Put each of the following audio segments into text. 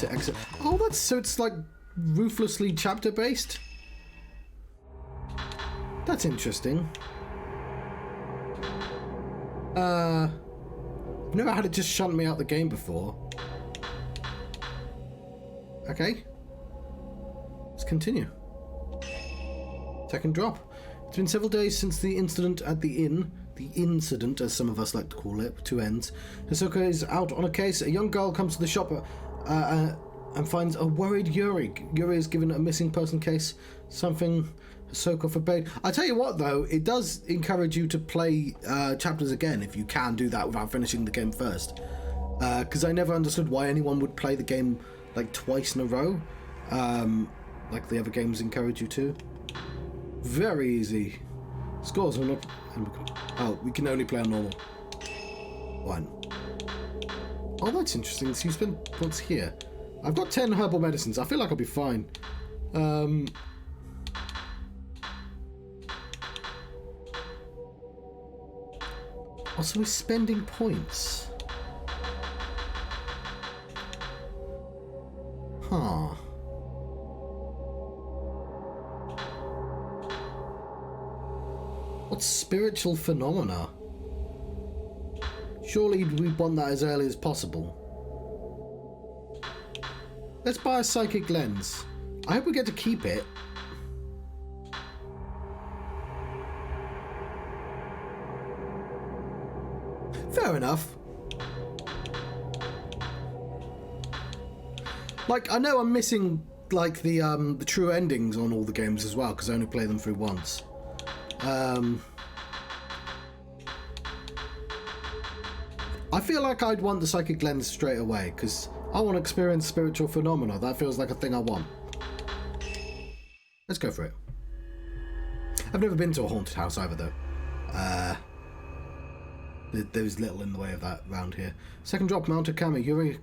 to exit. Oh, that's so it's like ruthlessly chapter based. That's interesting. I've never had it just shunt me out the game before. Okay. Let's continue. Second drop. It's been several days since the incident at the inn. The incident, as some of us like to call it, two ends. Hisoka is out on a case. A young girl comes to the shop and finds a worried Yuri. Yuri is given a missing person case, something Hisoka forbade. I tell you what, though, it does encourage you to play chapters again if you can do that without finishing the game first. Because I never understood why anyone would play the game like twice in a row, like the other games encourage you to. Very easy. Scores are not... Oh, we can only play on normal. 1. Oh, that's interesting. So you spend points here. I've got 10 herbal medicines. I feel like I'll be fine. Also, we're spending points. Huh. What's spiritual phenomena? Surely we want that as early as possible. Let's buy a psychic lens. I hope we get to keep it. Fair enough. Like, I know I'm missing like the true endings on all the games as well because I only play them through once. I feel like I'd want the psychic lens straight away because I want to experience spiritual phenomena. That feels like a thing I want. Let's go for it. I've never been to a haunted house either, though. There's little in the way of that round here. Second drop, Mount Hikami, Yuri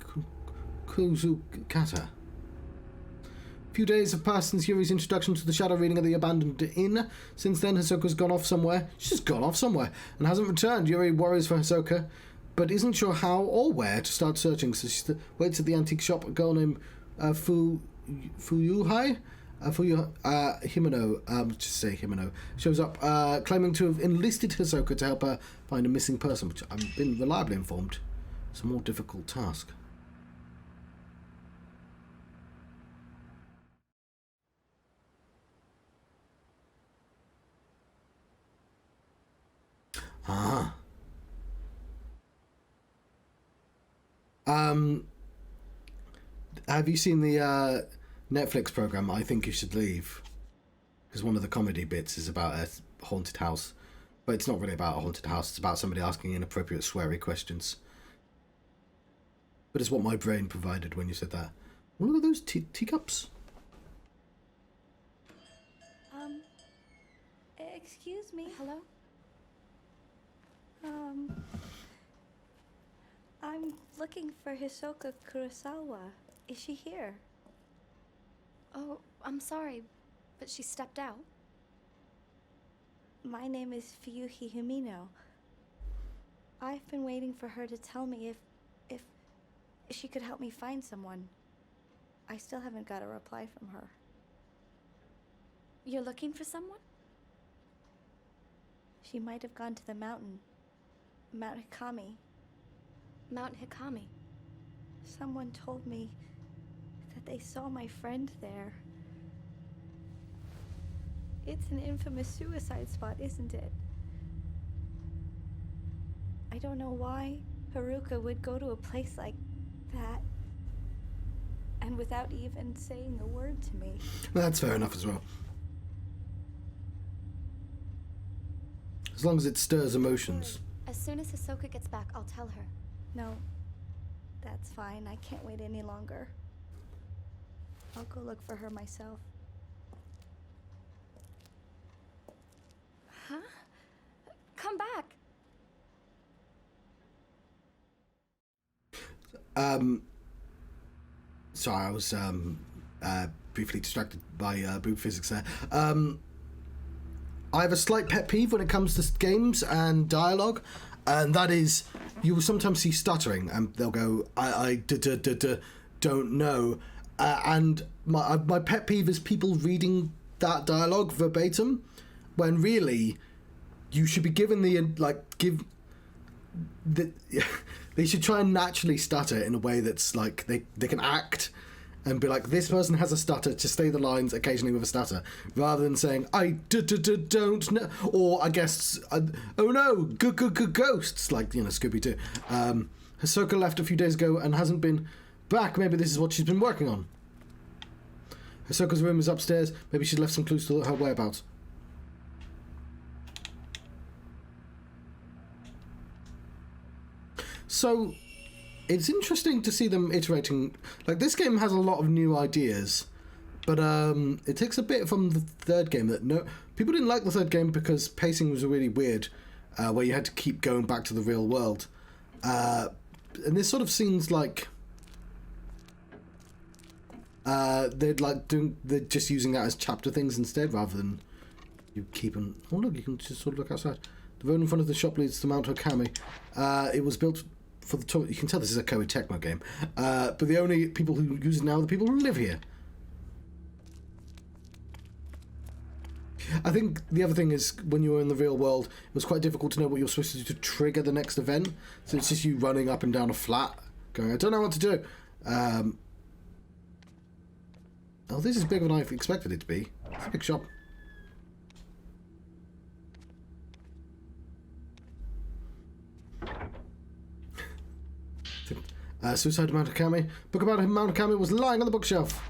Kuzukata. A few days have passed since Yuri's introduction to the shadow reading of the abandoned inn. Since then, Hisoka's gone off somewhere. She's just gone off somewhere and hasn't returned. Yuri worries for Hisoka, but isn't sure how or where to start searching, so she waits at the antique shop. A girl named Fuyuhai? Himeno, just say Himeno, shows up claiming to have enlisted Hisoka to help her find a missing person, which I've been reliably informed is a more difficult task. Ah. Have you seen the Netflix program I Think You Should Leave? Because one of the comedy bits is about a haunted house, but it's not really about a haunted house. It's about somebody asking inappropriate sweary questions. But it's what my brain provided when you said that. Oh, look at those teacups. Excuse me. Hello? I'm looking for Hisoka Kurosawa. Is she here? Oh, I'm sorry, but she stepped out. My name is Fuyuhi Himeno. I've been waiting for her to tell me if she could help me find someone. I still haven't got a reply from her. You're looking for someone? She might have gone to the mountain. Mount Hikami. Mount Hikami. Someone told me that they saw my friend there. It's an infamous suicide spot, isn't it? I don't know why Haruka would go to a place like that and without even saying a word to me. That's fair enough as well. As long as it stirs emotions. As soon as Hisoka gets back, I'll tell her. No, that's fine. I can't wait any longer. I'll go look for her myself. Huh? Come back! Sorry, I was briefly distracted by boob physics there. I have a slight pet peeve when it comes to games and dialogue, and that is you will sometimes see stuttering, and they'll go don't know. And my pet peeve is people reading that dialogue verbatim, when really you should be given they should try and naturally stutter in a way that's like they can act and be like, this person has a stutter, to say the lines occasionally with a stutter, rather than saying, I don't know, or I guess, oh no, ghosts, like, Scooby-Doo. Hisoka left a few days ago and hasn't been back. Maybe this is what she's been working on. Hisoka's room is upstairs. Maybe she left some clues to her whereabouts. So, it's interesting to see them iterating. Like, this game has a lot of new ideas, but it takes a bit from the third game. People didn't like the third game because pacing was really weird, where you had to keep going back to the real world. And this sort of seems like they're just using that as chapter things instead, rather than you keep them. Oh look, you can just sort of look outside. The road in front of the shop leads to Mount Hikami. It was built for the tour. You can tell this is a Koei Tecmo game, but the only people who use it now are the people who live here. I think the other thing is, when you were in the real world, it was quite difficult to know what you're supposed to do to trigger the next event. So it's just you running up and down a flat, going, I don't know what to do. Oh, this is bigger than I expected it to be. It's a big shop. Suicide of Mount Hikami. Book about Mount Hikami was lying on the bookshelf.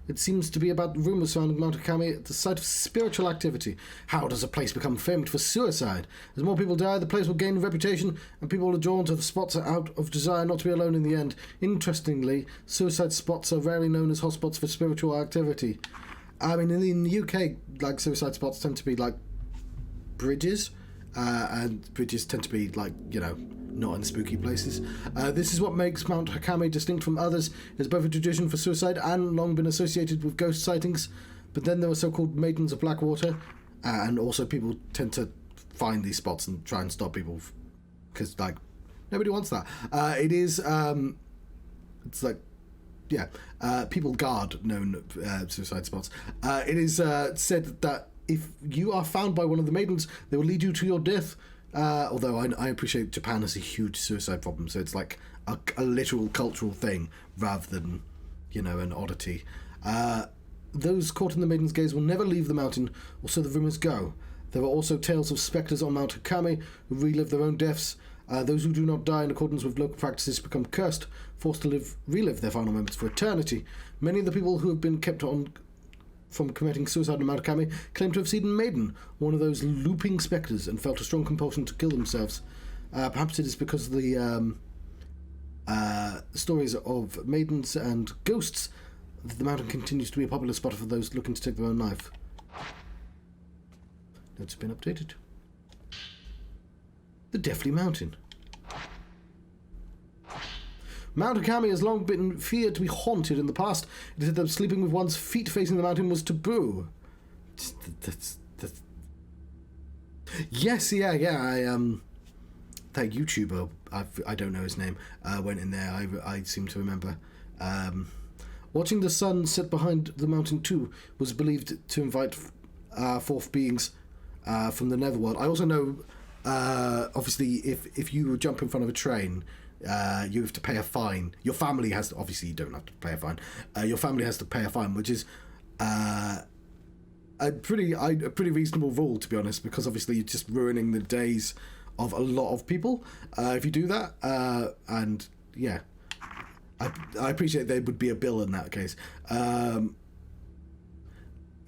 It seems to be about rumours surrounding Mount Hikami, the site of spiritual activity. How does a place become famed for suicide? As more people die, the place will gain reputation, and people are drawn to the spots out of desire not to be alone in the end. Interestingly, suicide spots are rarely known as hotspots for spiritual activity. I mean, in the UK, like, suicide spots tend to be like bridges, and bridges tend to be like, not in spooky places. This is what makes Mount Hikami distinct from others. It's both a tradition for suicide and long been associated with ghost sightings. But then there were so-called Maidens of Blackwater, and also people tend to find these spots and try and stop people, because, like, nobody wants that. It is, it's like, yeah, people guard known suicide spots. It is said that if you are found by one of the maidens, they will lead you to your death. Although I appreciate Japan has a huge suicide problem, so it's like a literal cultural thing rather than, an oddity. Those caught in the maiden's gaze will never leave the mountain, or so the rumours go. There are also tales of spectres on Mount Hikami who relive their own deaths. Those who do not die in accordance with local practices become cursed, forced to relive their final moments for eternity. Many of the people who have been kept on from committing suicide on Mount Hikami claim to have seen Maiden, one of those looping spectres, and felt a strong compulsion to kill themselves. Perhaps it is because of the stories of maidens and ghosts that the mountain continues to be a popular spot for those looking to take their own life. Notes have been updated. The Deathly Mountain. Mount Hikami has long been feared to be haunted. In the past, it is said that sleeping with one's feet facing the mountain was taboo. That's... Yes, yeah. That YouTuber, I don't know his name, went in there. I seem to remember. Watching the sun set behind the mountain too was believed to invite forth beings from the netherworld. I also know, obviously, if you jump in front of a train, you have to pay a fine. Your family has to, obviously you don't have to pay a fine. Your family has to pay a fine, which is a pretty reasonable rule, to be honest, because obviously you're just ruining the days of a lot of people if you do that. And yeah, I appreciate there would be a bill in that case.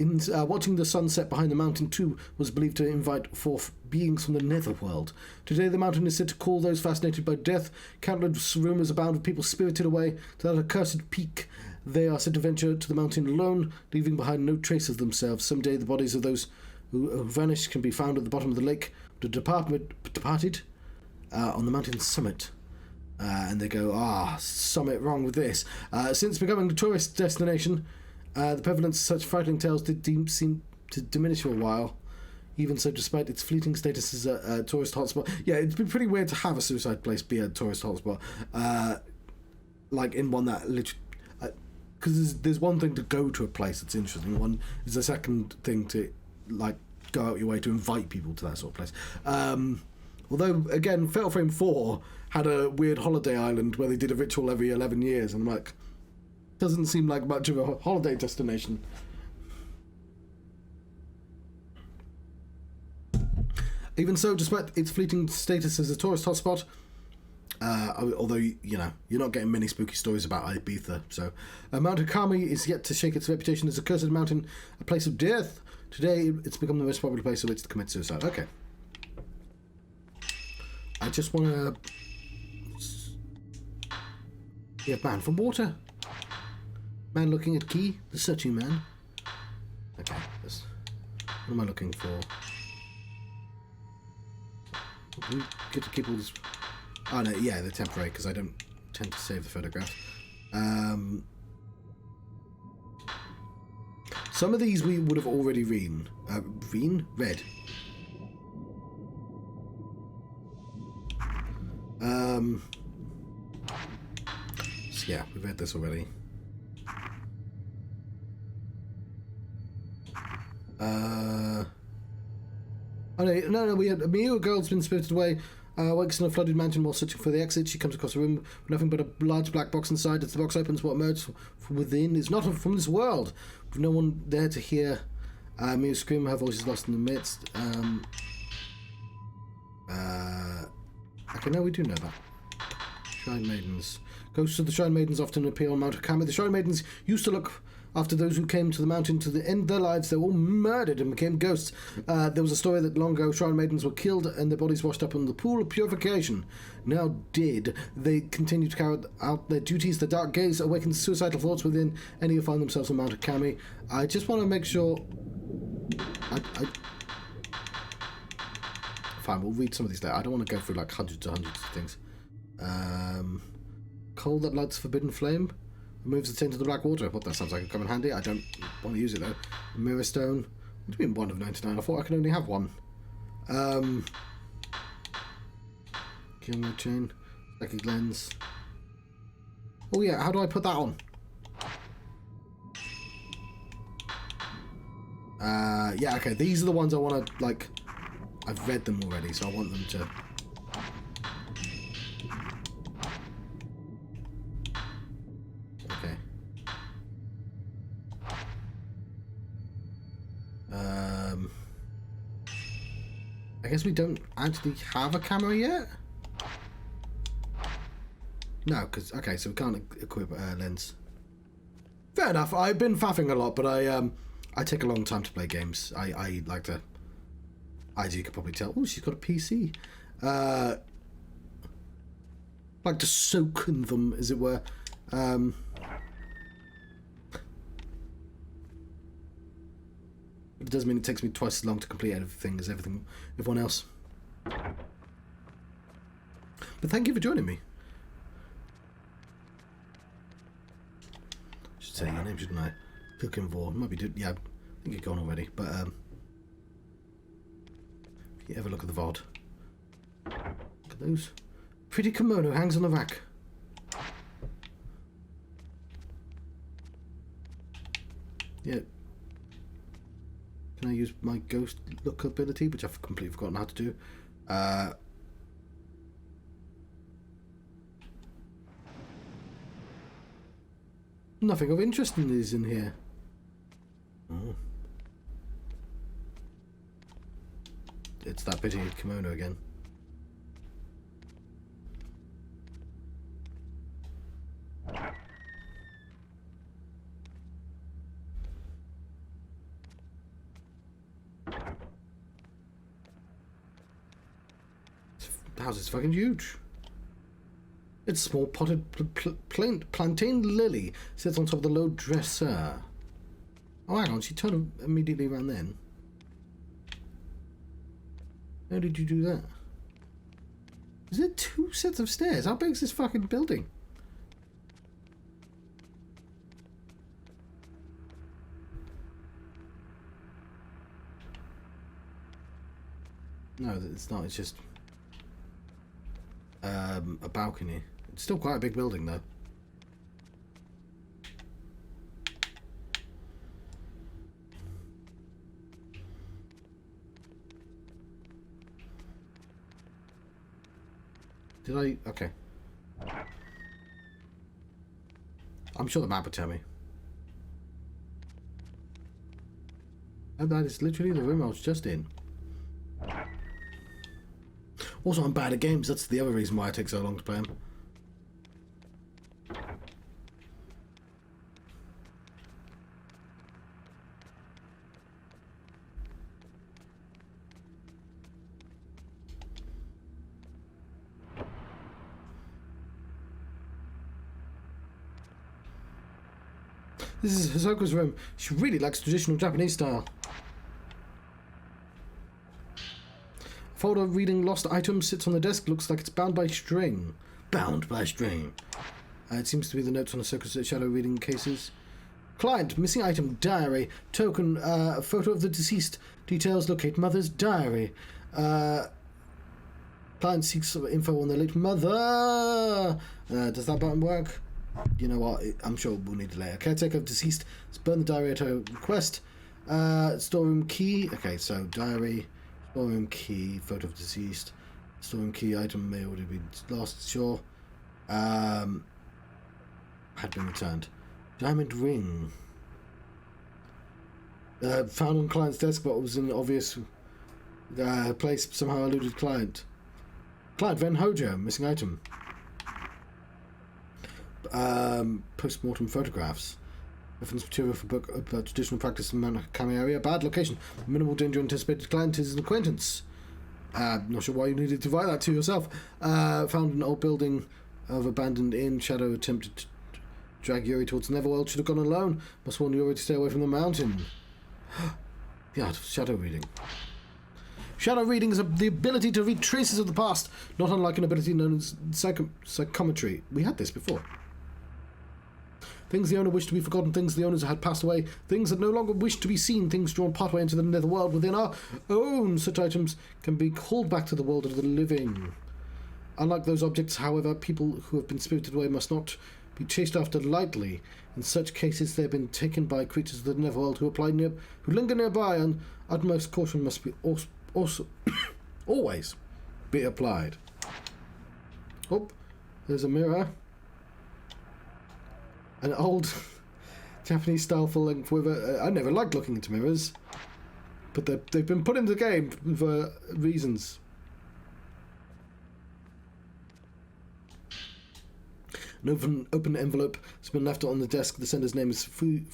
Watching the sunset behind the mountain too was believed to invite forth beings from the netherworld. Today the mountain is said to call those fascinated by death. Countless rumours abound of people spirited away to that accursed peak. They are said to venture to the mountain alone, leaving behind no trace of themselves. Someday the bodies of those who vanished can be found at the bottom of the lake, departed on the mountain's summit. And they go, summit, wrong with this. Since becoming a tourist destination, the prevalence of such frightening tales did seem to diminish for a while. Even so, despite its fleeting status as a tourist hotspot, yeah, it's been pretty weird to have a suicide place be a tourist hotspot. Like in one that literally, because there's one thing to go to a place that's interesting. One is a second thing to like go out your way to invite people to that sort of place. Although again, Fatal Frame 4 had a weird holiday island where they did a ritual every 11 years, and I'm like, doesn't seem like much of a holiday destination. Even so, despite its fleeting status as a tourist hotspot, although, you know, you're not getting many spooky stories about Ibiza, so Mount Hikami is yet to shake its reputation as a cursed mountain, a place of death. Today, it's become the most popular place in which to commit suicide. Okay. I just want to... Yeah, man from water. Man looking at key. The searching man. Okay, what am I looking for? We get to keep all this... Oh no, yeah, they're temporary because I don't tend to save the photographs. Some of these we would have already read. So yeah, we've read this already. Oh no, we had a Miu girl's been spirited away. Wakes in a flooded mountain while searching for the exit. She comes across a room with nothing but a large black box inside. As the box opens, what emerges from within is not from this world. With no one there to hear Miu scream, her voice is lost in the midst. Okay, no, we do know that. Shrine Maidens. Ghosts of the Shrine Maidens often appear on Mount Hikami. The Shrine Maidens used to look after those who came to the mountain to the end of their lives. They were all murdered and became ghosts. There was a story that long ago Shrine Maidens were killed and their bodies washed up in the pool of purification. Now dead, they continue to carry out their duties. Their dark gaze awakens suicidal thoughts within any who find themselves on Mount Hikami. I just want to make sure... Fine, we'll read some of these later. I don't want to go through like hundreds of things. Coal that lights forbidden flame. Removes the taint of the black water. Well, that sounds like it come in handy. I don't want to use it though. Mirror stone. What do you mean 1 of 99? I thought I could only have one. Camera chain. Psychic lens. Oh yeah, how do I put that on? Yeah, okay, these are the ones I want to, like... I've read them already, so I want them to... Okay. I guess we don't actually have a camera yet? No, because... Okay, so we can't equip a lens. Fair enough, I've been faffing a lot, but I take a long time to play games. I like to... As you could probably tell. Oh, she's got a PC. Like to soak in them, as it were. It does mean it takes me twice as long to complete everything as everyone else. But thank you for joining me. I should say your name, shouldn't I? Hilkinvor. Might be... Yeah, I think you're gone already. But, if you ever look at the VOD. Look at those. Pretty kimono hangs on the rack. Yeah. Can I use my ghost look ability, which I've completely forgotten how to do? Nothing of interest is in here. Oh. It's that bitty kimono again. The house is fucking huge. Its small potted plantain lily sits on top of the low dresser. Oh, hang on, she turned immediately around then. How did you do that? Is there 2 sets of stairs? How big is this fucking building? No, it's not. It's just a balcony. It's still quite a big building, though. Did I? Okay. I'm sure the map would tell me. And that is literally the room I was just in. Also, I'm bad at games. That's the other reason why it takes so long to play them. This is Hisoka's room. She really likes traditional Japanese style. A folder reading lost items sits on the desk. Looks like it's bound by string. Bound by string. It seems to be the notes on Hisoka's shadow reading cases. Client, missing item, diary. Token, photo of the deceased. Details, locate mother's diary. Client seeks info on the late mother. Does that button work? You know what? I'm sure we'll need to later. Caretaker of deceased. Let's burn the diary at her request. Storeroom key. Okay, so diary. Storeroom key. Photo of deceased. Storeroom key. Item may already be lost. Sure. Had been returned. Diamond ring. Found on client's desk, but was in an obvious place. Somehow eluded client. Client Van Hojo. Missing item. Post-mortem photographs. Reference material for book about traditional practice in Mount Hikami area. Bad location. Minimal danger anticipated. Client is an acquaintance. Not sure why you needed to write that to yourself. Found an old building of abandoned inn. Shadow attempted to drag Yuri towards Netherworld. Should have gone alone. Must warn Yuri to stay away from the mountain. The art of shadow reading. Shadow reading is the ability to read traces of the past, not unlike an ability known as psychometry. We had this before. Things the owner wished to be forgotten, things the owners had passed away, things that no longer wish to be seen, things drawn partway into the netherworld within our own. Such items can be called back to the world of the living. Unlike those objects, however, people who have been spirited away must not be chased after lightly. In such cases, they have been taken by creatures of the netherworld who linger nearby, and utmost caution must be also always be applied. Oh, there's a mirror. An old Japanese style full-length with I never liked looking into mirrors, but they've been put into the game for reasons. An open envelope has been left on the desk. The sender's name is Fuyuhi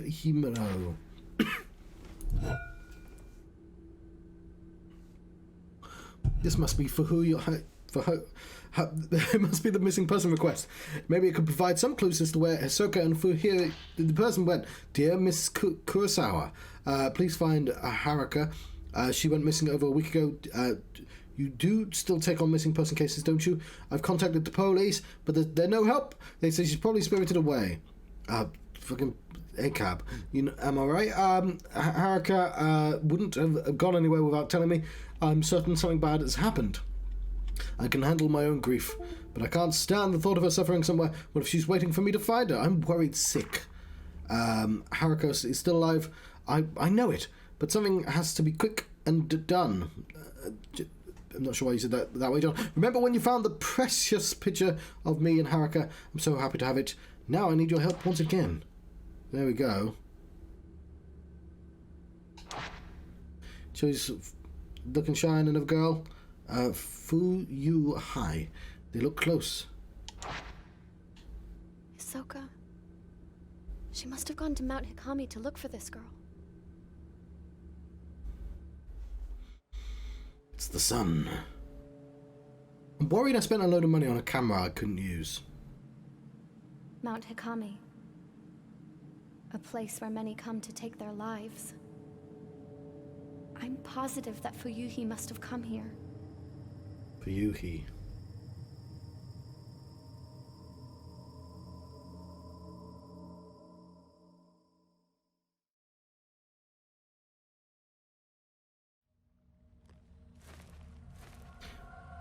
Himuro. This must be it must be the missing person request. Maybe it could provide some clues as to where Hisoka and Fuhiro, the person, went. Dear Miss Kurosawa, please find Haruka. She went missing over a week ago. You do still take on missing person cases, don't you? I've contacted the police, but they're no help. They say she's probably spirited away. Fucking ACAB. You know, am I right? Haruka wouldn't have gone anywhere without telling me. I'm certain something bad has happened. I can handle my own grief, but I can't stand the thought of her suffering somewhere. What if she's waiting for me to find her? I'm worried sick. Haruka is still alive. I know it, but something has to be quick and done. I'm not sure why you said that way, John. Remember when you found the precious picture of me and Haruka? I'm so happy to have it. Now I need your help once again. There we go. Shows look and shine, another girl. Fu Yu Hai. They look close. Hisoka. She must have gone to Mount Hikami to look for this girl. It's the sun. I'm worried I spent a load of money on a camera I couldn't use. Mount Hikami. A place where many come to take their lives. I'm positive that Fuyuhi must have come here. Fuyuhi.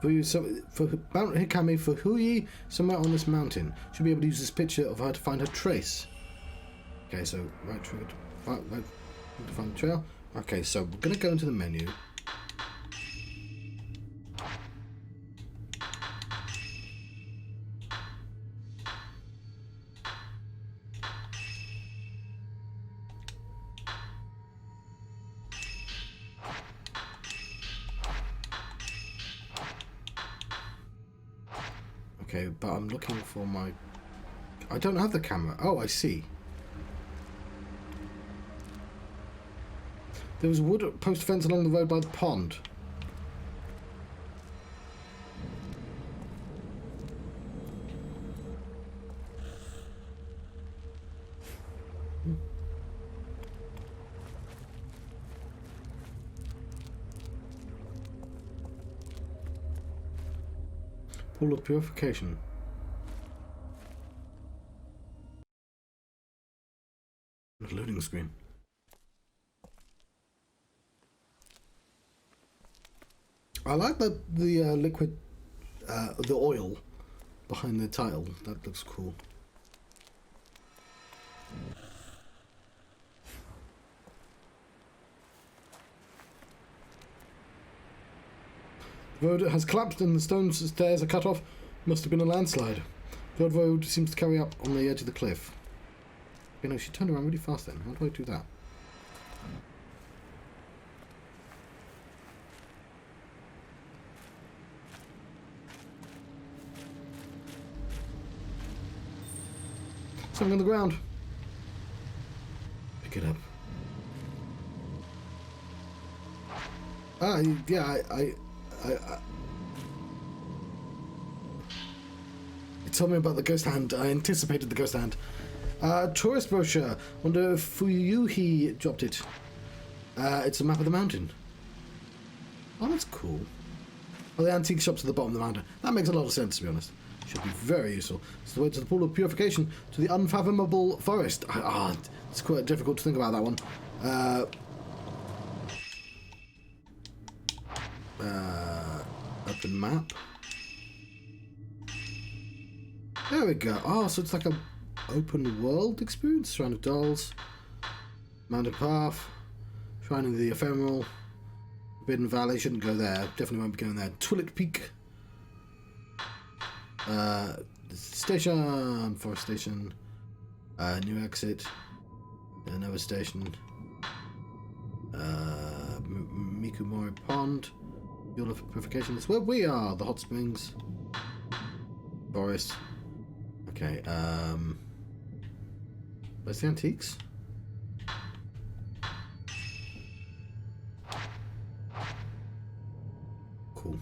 For Mount Hikami, for Fuyuhi, somewhere on this mountain. Should be able to use this picture of her to find her trace. Okay, so right trigger to find the trail. Okay, so we're gonna go into the menu. Okay, but I'm looking for my... I don't have the camera. Oh, I see. There was a wood post fence along the road by the pond. Pool of purification. Loading screen. I like the liquid, the oil behind the title. That looks cool. The road has collapsed and the stone stairs are cut off. Must have been a landslide. The old road seems to carry up on the edge of the cliff. You know, she turned around really fast then. How do I do that? Something on the ground. Pick it up. Ah, yeah, I it told me about the ghost hand. I anticipated the ghost hand. Tourist brochure. Wonder if Fuyuhi dropped it. It's a map of the mountain. Oh, that's cool. Oh, the antique shop's at the bottom of the mountain. That makes a lot of sense, to be honest. Should be very useful. It's the way to the pool of purification, to the unfathomable forest. It's quite difficult to think about that one. Open map. There we go. Oh, so it's like a open world experience. Shrine of Dolls, Mountain Path, Shrine of the Ephemeral, Forbidden Valley. Shouldn't go there. Definitely won't be going there. Twilight Peak. Station, Forest Station, new exit, another station, Mikumori Pond, Field of Purification. That's where we are. The hot springs, forest. Okay. Where's the antiques? Cool.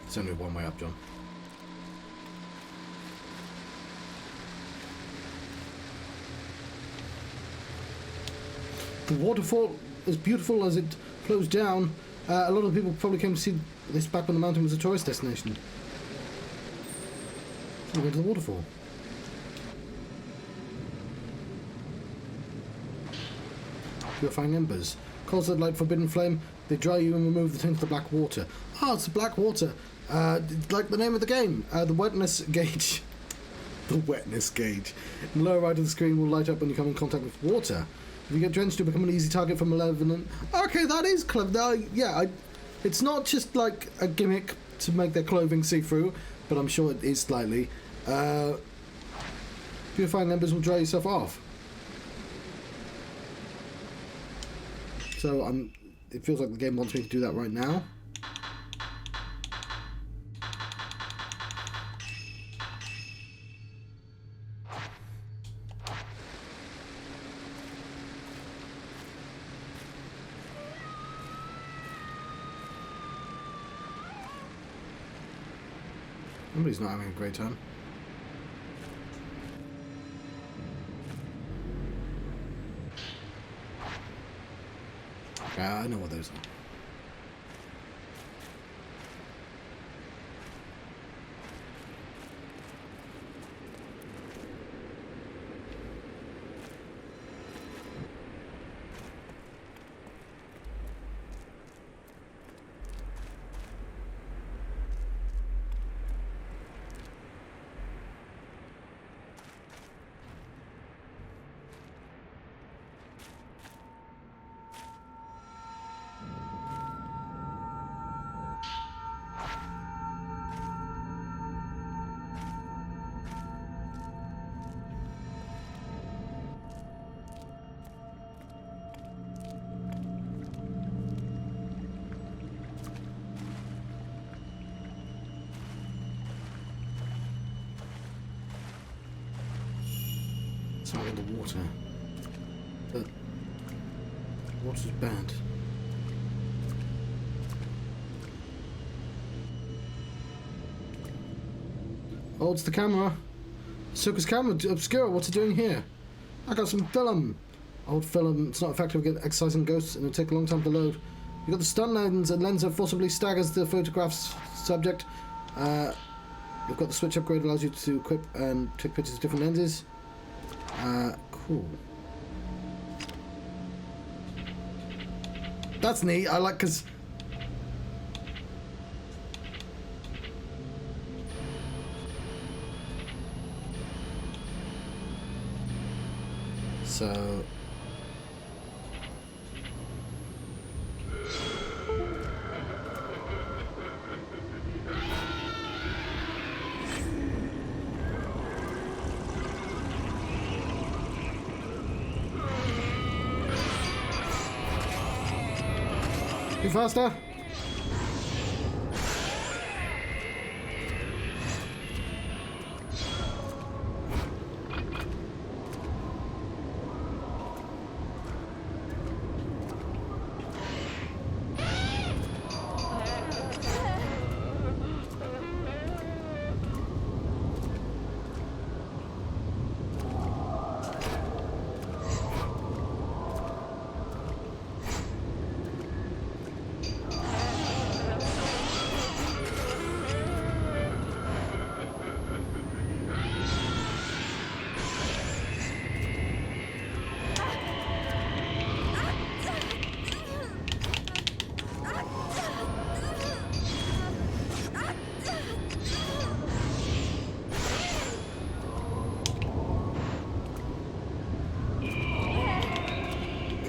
It's only one way up, John. The waterfall, as beautiful as it flows down, a lot of people probably came to see this back when the mountain was a tourist destination. We're going to the waterfall. Purifying embers. Coals that light forbidden flame, they dry you and remove the taint of the black water. Ah, it's the black water. Like the name of the game, the wetness gauge. The wetness gauge. In the lower right of the screen will light up when you come in contact with water. If you get drenched, you become an easy target for malevolent... Okay, that is clever. It's not just like a gimmick to make their clothing see-through, but I'm sure it is slightly. Purifying embers will dry yourself off. So it feels like the game wants me to do that right now. Somebody's not having a great time. I know what those are. It's not in the water. But water's bad. Oh, it's the camera. Hisoka's camera. Obscura, what's it doing here? I got some film. Old film. It's not effective against exercising ghosts and it'll take a long time to load. You got the stun lens. A lens that forcibly staggers the photograph's subject. You've got the switch upgrade, allows you to equip and take pictures of different lenses. Cool. That's neat. I like because. So. Be faster.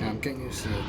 I'm getting used to it.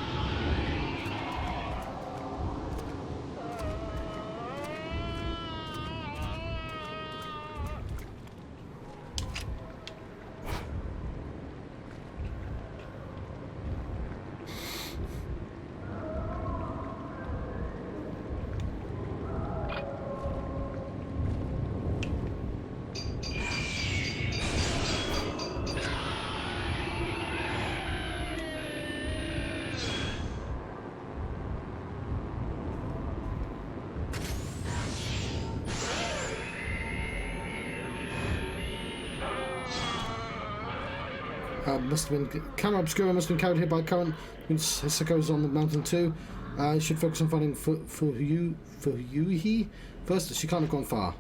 Must have been camera obscura. Must have been carried here by current. Means Hisoka's on the mountain too. You should focus on finding Fuyuhi first. She can't have gone far.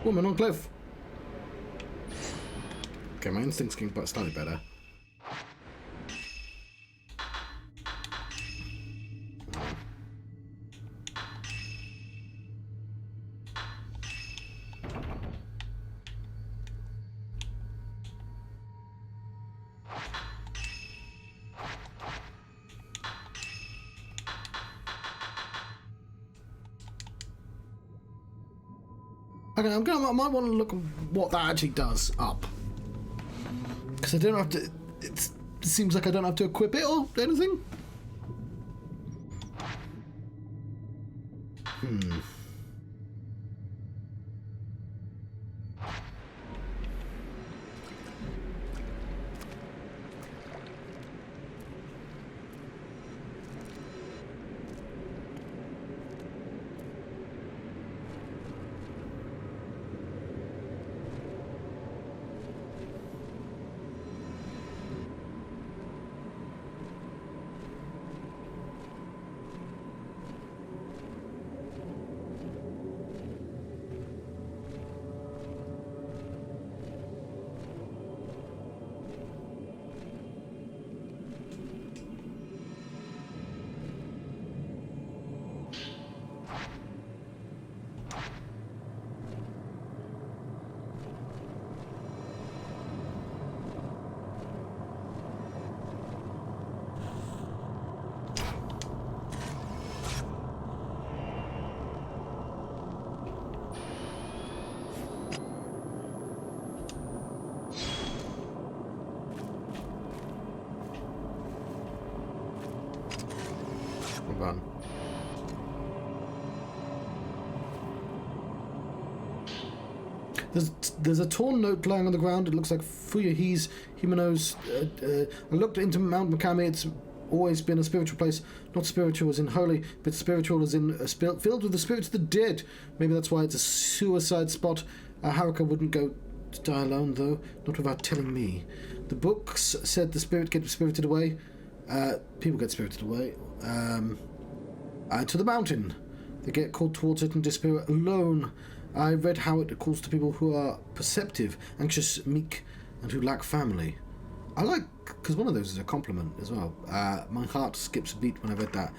Woman on cliff. Okay, my instincts getting but slightly better. Okay, I might want to look at what that actually does up. Because I don't have to, it seems like I don't have to equip it or anything. There's a torn note lying on the ground. It looks like Fuyuhi's Himeno's. I looked into Mount Mikami. It's always been a spiritual place. Not spiritual as in holy, but spiritual as in filled with the spirits of the dead. Maybe that's why it's a suicide spot. Haruka wouldn't go to die alone, though. Not without telling me. The books said the spirit gets spirited away. People get spirited away. To the mountain. They get called towards it and disappear alone. I read how it calls to people who are perceptive, anxious, meek, and who lack family. I like, because one of those is a compliment as well. My heart skips a beat when I read that.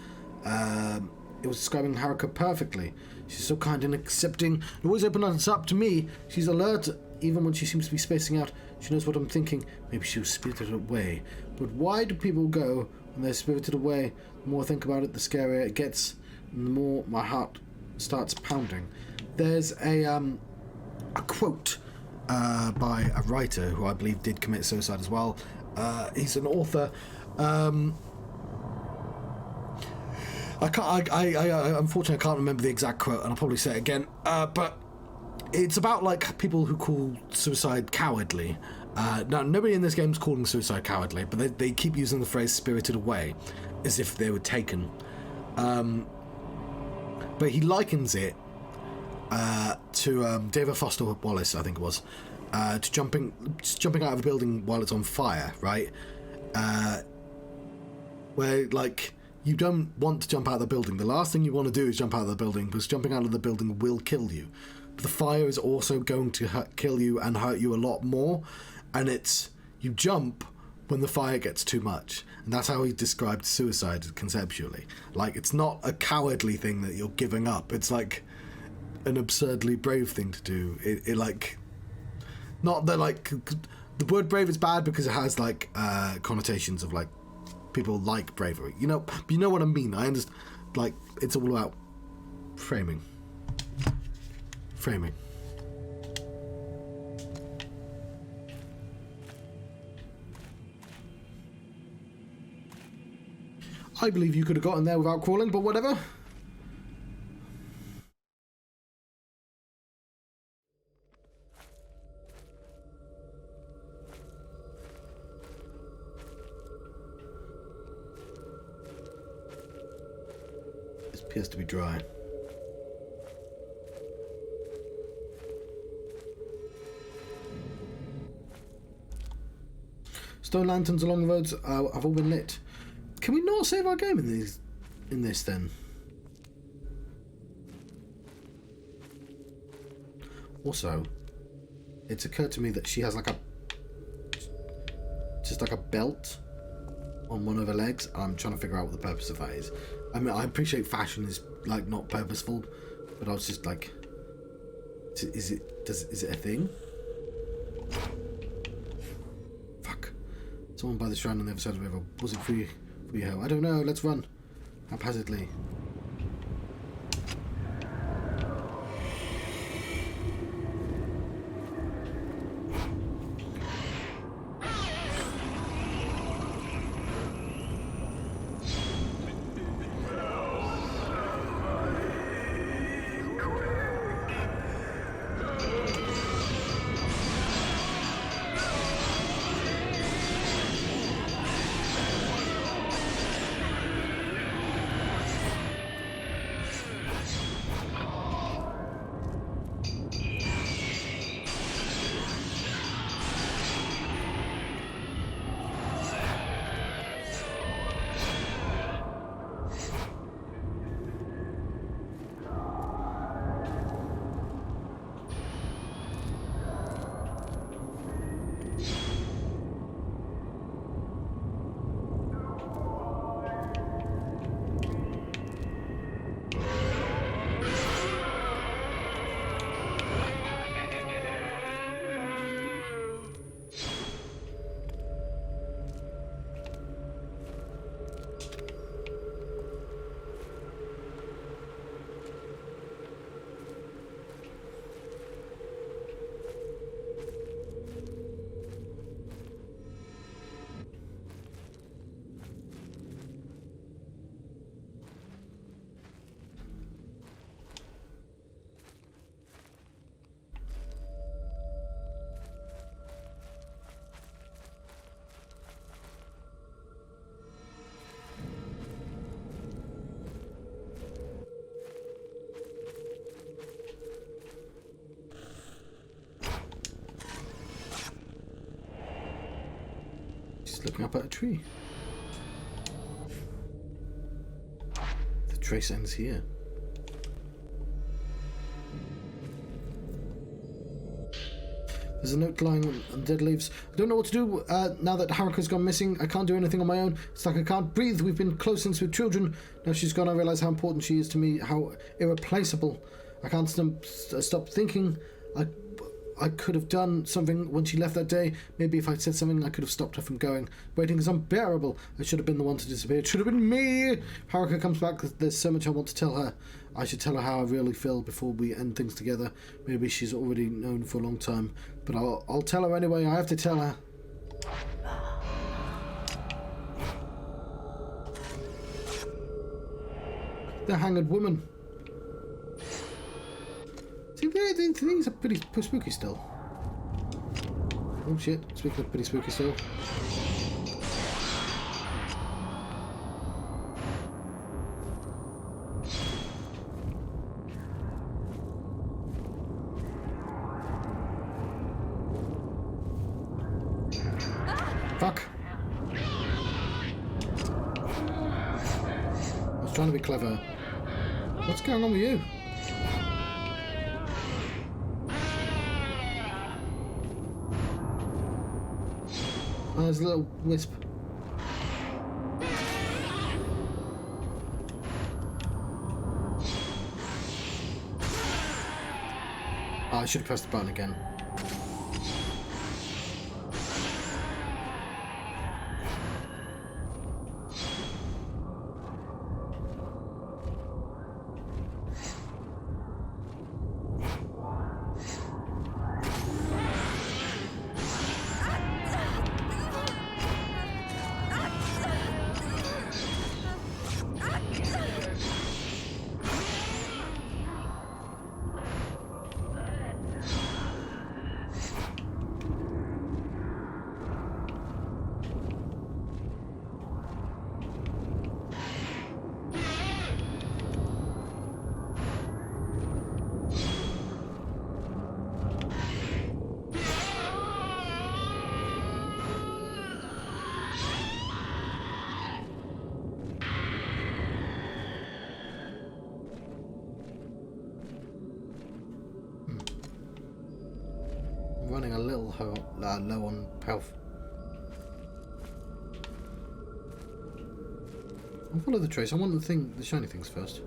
It was describing Haruka perfectly. She's so kind and accepting, and always opens up to me. She's alert, even when she seems to be spacing out. She knows what I'm thinking. Maybe she was spirited away. But why do people go when they're spirited away? The more I think about it, the scarier it gets, and the more my heart starts pounding. There's a quote by a writer who I believe did commit suicide as well. He's an author. Unfortunately, I can't remember the exact quote, and I'll probably say it again. But it's about like people who call suicide cowardly. Now, nobody in this game is calling suicide cowardly, but they keep using the phrase "spirited away" as if they were taken. But he likens it to David Foster Wallace, I think it was, to jumping out of a building while it's on fire, right? Where like you don't want to jump out of the building. The last thing you want to do is jump out of the building, because jumping out of the building will kill you. But the fire is also going to kill you and hurt you a lot more. And you jump when the fire gets too much. And that's how he described suicide conceptually. Like, it's not a cowardly thing that you're giving up. It's like an absurdly brave thing to do. It like, not that like, the word brave is bad because it has like connotations of like, people like bravery. You know what I mean. I understand, like, it's all about framing. I believe you could have gotten there without crawling, but whatever. This appears to be dry. Stone lanterns along the roads have all been lit. Can we not save our game in this then? Also, it's occurred to me that she has like just like a belt on one of her legs. I'm trying to figure out what the purpose of that is. I mean, I appreciate fashion is like not purposeful, but I was just like, is it a thing? Fuck. Someone by the shrine on the other side of the river. Was it for you? I don't know. Let's run haphazardly. She's looking up at a tree. The trace ends here. There's a note lying on dead leaves. I don't know what to do now that Haruka's gone missing. I can't do anything on my own. It's like I can't breathe. We've been close since we were children. Now she's gone, I realise how important she is to me, how irreplaceable. I can't stop thinking. I could have done something when she left that day. Maybe if I'd said something, I could have stopped her from going. Waiting is unbearable. I should have been the one to disappear. It should have been me. If Haruka comes back, there's so much I want to tell her. I should tell her how I really feel before we end things together. Maybe she's already known for a long time. But I'll tell her anyway. I have to tell her. The hanged woman. See, these are pretty spooky still. Oh shit, speaking of pretty spooky still. Fuck! I was trying to be clever. What's going on with you? Oh, there's a little wisp. Oh, I should have pressed the button again. Running a little low on health. I'll follow the trace. I want the shiny things first.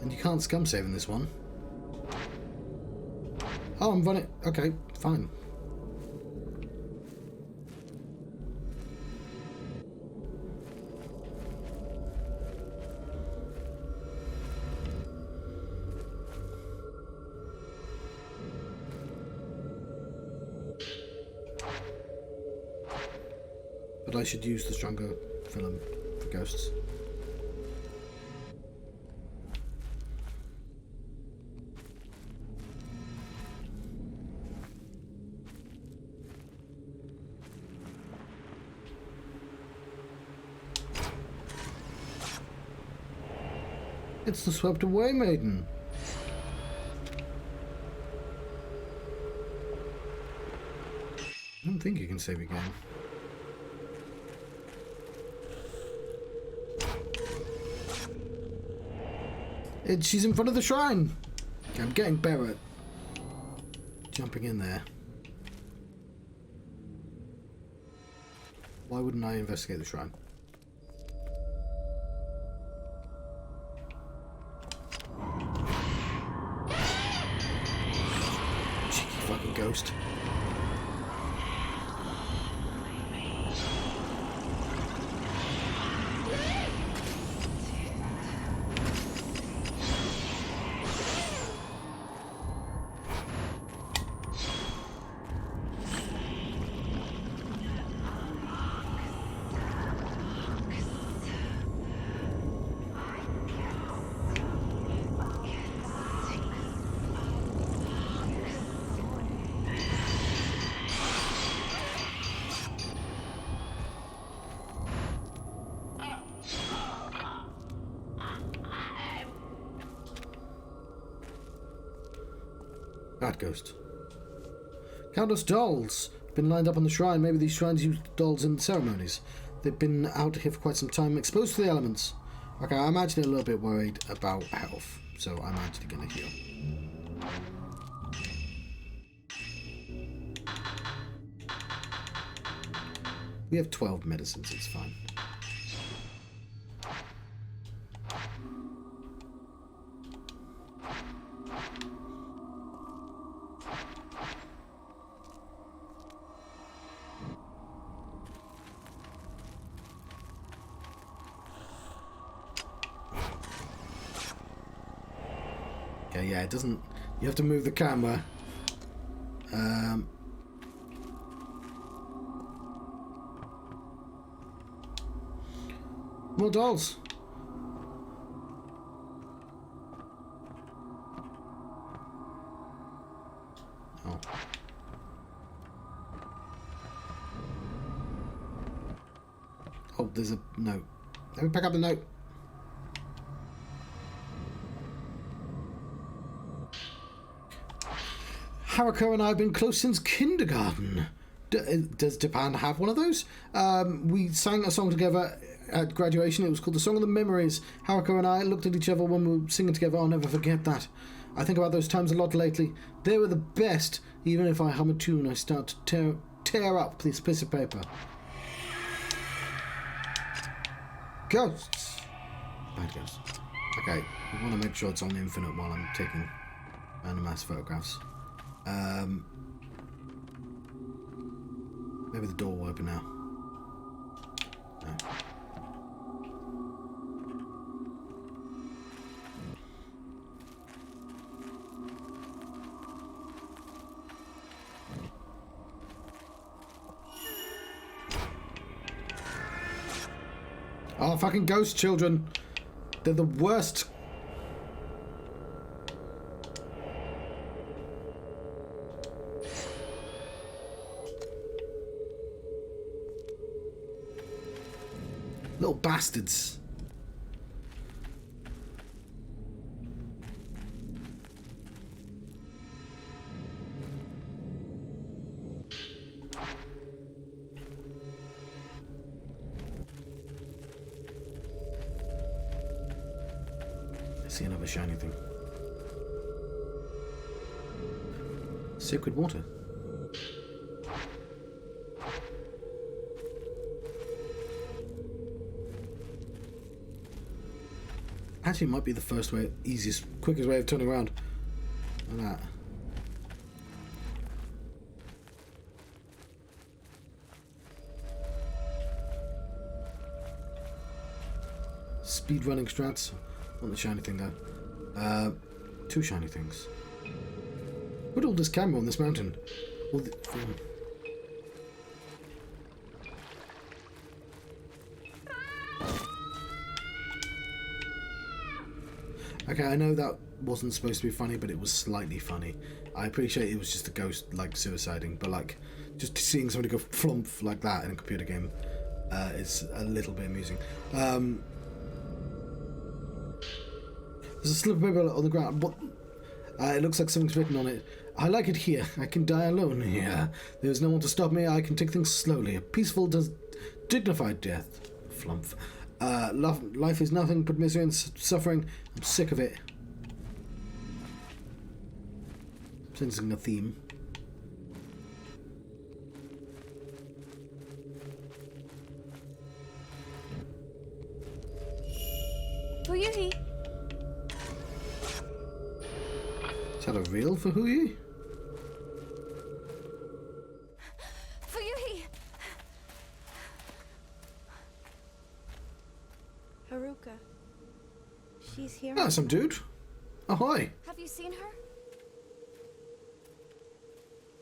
And you can't scum save in this one. Oh, I'm running. Okay, fine. But I should use the stronger film for ghosts. It's the swept away maiden. I don't think you can save again. She's in front of the shrine. I'm getting better at jumping in there. Why wouldn't I investigate the shrine? Cheeky fucking ghost. Bad ghost. Countless dolls have been lined up on the shrine. Maybe these shrines use dolls in ceremonies. They've been out here for quite some time, exposed to the elements. Okay, I'm actually a little bit worried about health, so I'm actually going to heal. We have 12 medicines, it's fine. Okay, yeah, it doesn't... You have to move the camera. More dolls. Oh. Oh, there's a note. Let me pick up the note. Haruka and I have been close since kindergarten. Does Japan have one of those? We sang a song together at graduation. It was called The Song of the Memories. Haruka and I looked at each other when we were singing together. I'll never forget that. I think about those times a lot lately. They were the best. Even if I hum a tune, I start to tear up this piece of paper. Ghosts. Bad ghosts. Okay, we want to make sure it's on infinite while I'm taking random ass photographs. Maybe the door will open now. No. Oh, fucking ghost children. They're the worst. Little bastards. I see another shiny thing. Sacred water. Actually, it might be the first way, easiest, quickest way of turning around. Like that. Speed running strats. Want the shiny thing though. 2 shiny things. Put all this camera on this mountain. All the, Okay, I know that wasn't supposed to be funny, but it was slightly funny. I appreciate it was just a ghost, like, suiciding, but, like, just seeing somebody go flump like that in a computer game is a little bit amusing. There's a slip of paper on the ground. What? It looks like something's written on it. I like it here. I can die alone here. There's no one to stop me. I can take things slowly. A peaceful, dignified death. Flump. Life is nothing but misery and suffering. I'm sick of it. Sensing a theme. Fuyuhi! Is that a real Fuyuhi? Fuyuhi! Haruka. She's here. Ah, some dude. Ahoy. Have you seen her?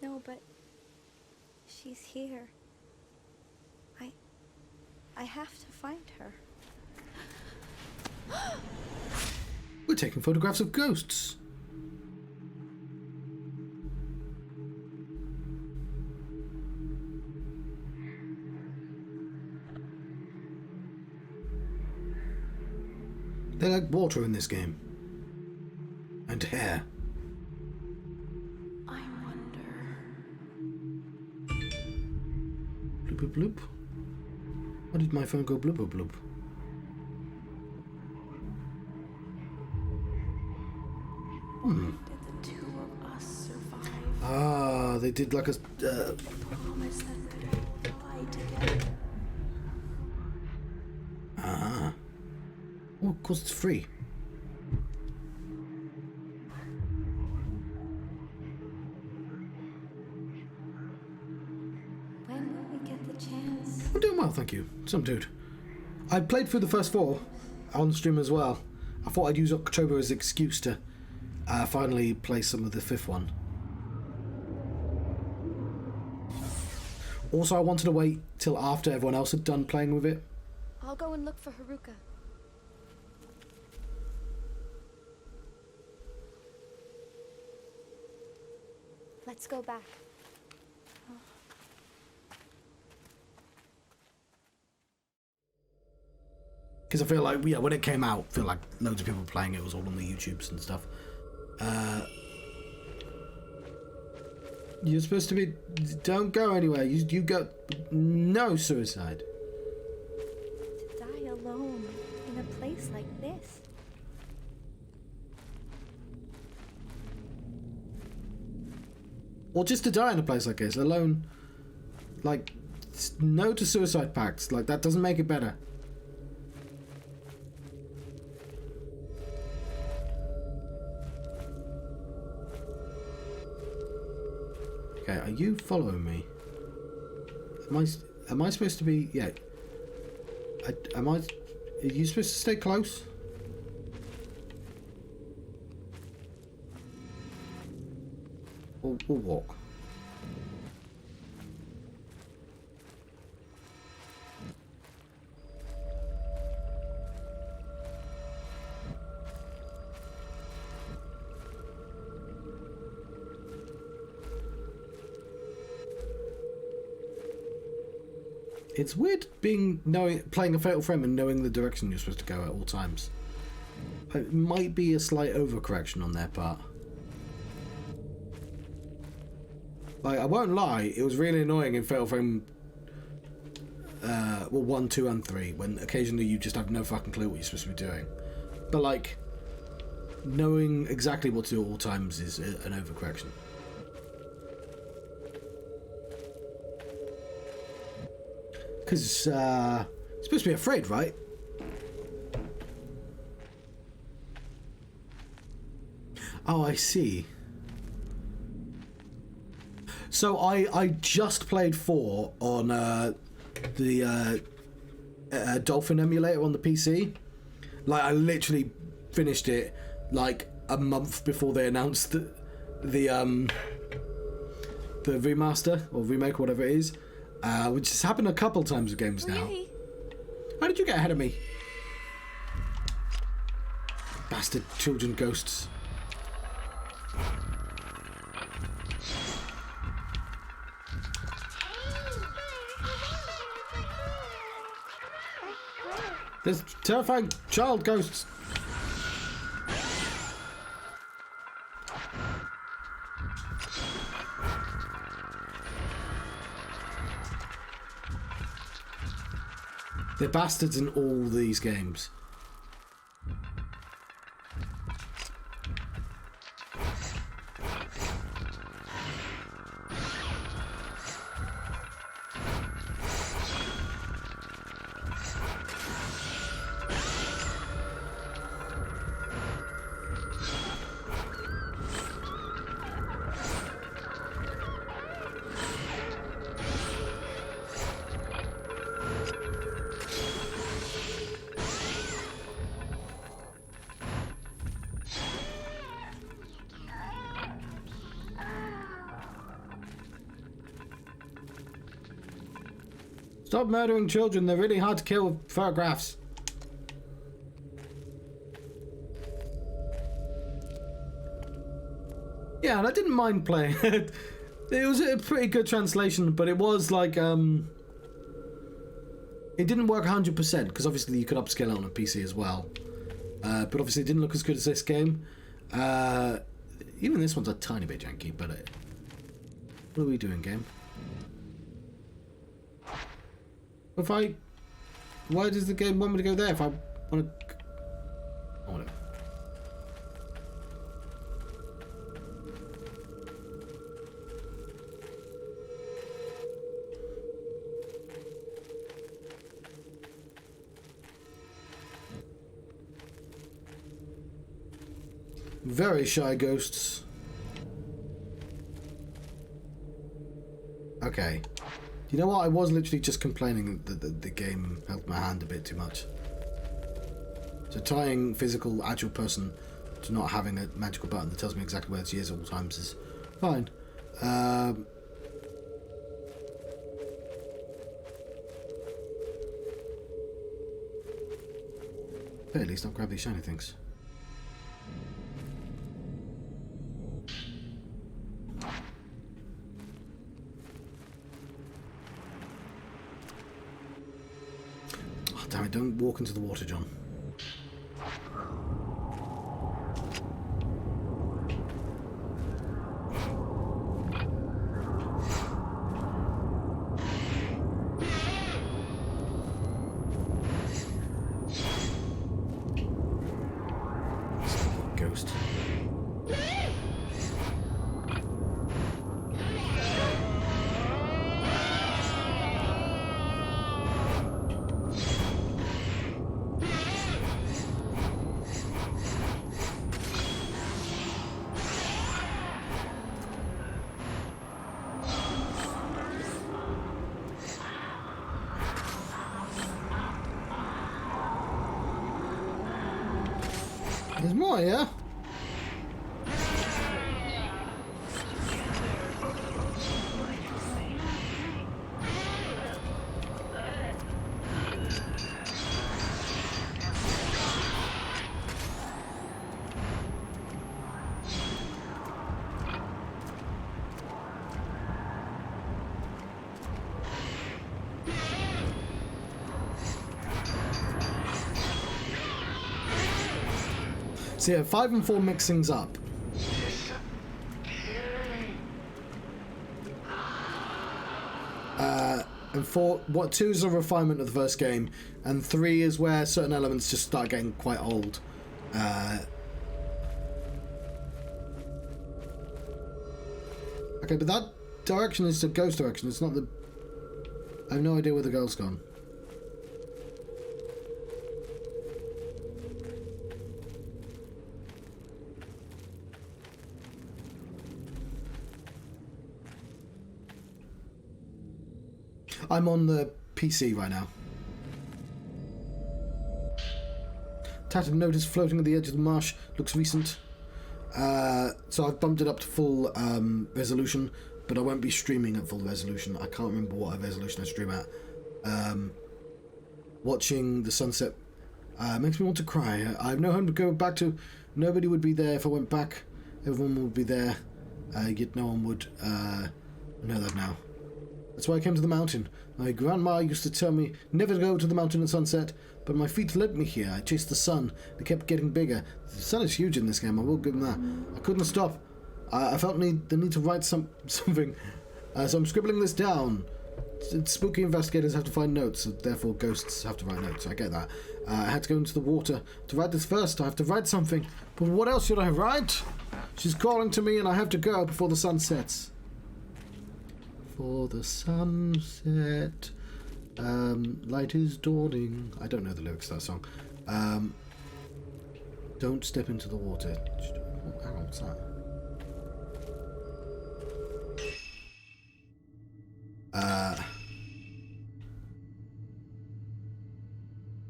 No, but she's here. I have to find her. We're taking photographs of ghosts. They're like water in this game. And hair. bloop bloop. Why did my phone go bloop bloop bloop? Did the two of us survive? Ah, they did like a... Promise that we'll die together. Ah. Oh, of course it's free. When will we get the chance? I'm doing well, thank you. Some dude. I played through the first 4 on stream as well. I thought I'd use October as an excuse to finally play some of the 5th one. Also, I wanted to wait till after everyone else had done playing with it. I'll go and look for Haruka. Let's go back. Because I feel like, yeah, when it came out, I feel like loads of people were playing it. It was all on the YouTubes and stuff. You're supposed to be... Don't go anywhere. You go... No suicide. To die alone in a place like this. Or just to die in a place like this, alone. Like, no to suicide pacts. Like, that doesn't make it better. Okay, are you following me? Am I supposed to be... Yeah. Are you supposed to stay close? Or walk? It's weird playing a Fatal Frame and knowing the direction you're supposed to go at all times. It might be a slight overcorrection on their part. Like, I won't lie, it was really annoying in Fatal Frame 1, 2 and 3, when occasionally you just have no fucking clue what you're supposed to be doing. But like, knowing exactly what to do at all times is an overcorrection. Because you're supposed to be afraid, right? Oh, I see. So I just played 4 on the Dolphin emulator on the PC. Like, I literally finished it like a month before they announced the remaster or remake, whatever it is. Which has happened a couple times with games now. Really? How did you get ahead of me? Bastard children ghosts. There's terrifying child ghosts. They're bastards in all these games. Stop murdering children, they're really hard to kill with photographs. Yeah, and I didn't mind playing it. It was a pretty good translation, but it was like, it didn't work 100%, because obviously you could upscale it on a PC as well. But obviously it didn't look as good as this game. Even this one's a tiny bit janky, but what are we doing, game? If I... Why does the game want me to go there if I want to... Oh, whatever. Very shy ghosts. Okay. You know what? I was literally just complaining that the game held my hand a bit too much. So tying physical, actual person to not having a magical button that tells me exactly where she is at all times is fine. Hey, at least I'll grab these shiny things. Oh, damn it, don't walk into the water, John. Ghost. There's more, yeah? So yeah, 5 and 4 mix things up. And 2 is a refinement of the first game, and 3 is where certain elements just start getting quite old. Okay, but that direction is the ghost direction. It's not the... I have no idea where the girl's gone. I'm on the PC right now. Tattered notice floating at the edge of the marsh. Looks recent. So I've bumped it up to full resolution, but I won't be streaming at full resolution. I can't remember what resolution I stream at. Watching the sunset makes me want to cry. I have no home to go back to. Nobody would be there if I went back. Everyone would be there, yet no one would know that now. That's why I came to the mountain. My grandma used to tell me never to go to the mountain at sunset, but my feet led me here. I chased the sun. It kept getting bigger. The sun is huge in this game, I will give them that. I couldn't stop. I felt the need to write something, so I'm scribbling this down. Spooky investigators have to find notes, so therefore ghosts have to write notes. I get that. I had to go into the water to write this first. I have to write something. But what else should I write? She's calling to me and I have to go before the sun sets. For the sunset, light is dawning. I don't know the lyrics to that song. Don't step into the water. Oh, hang on, what's that?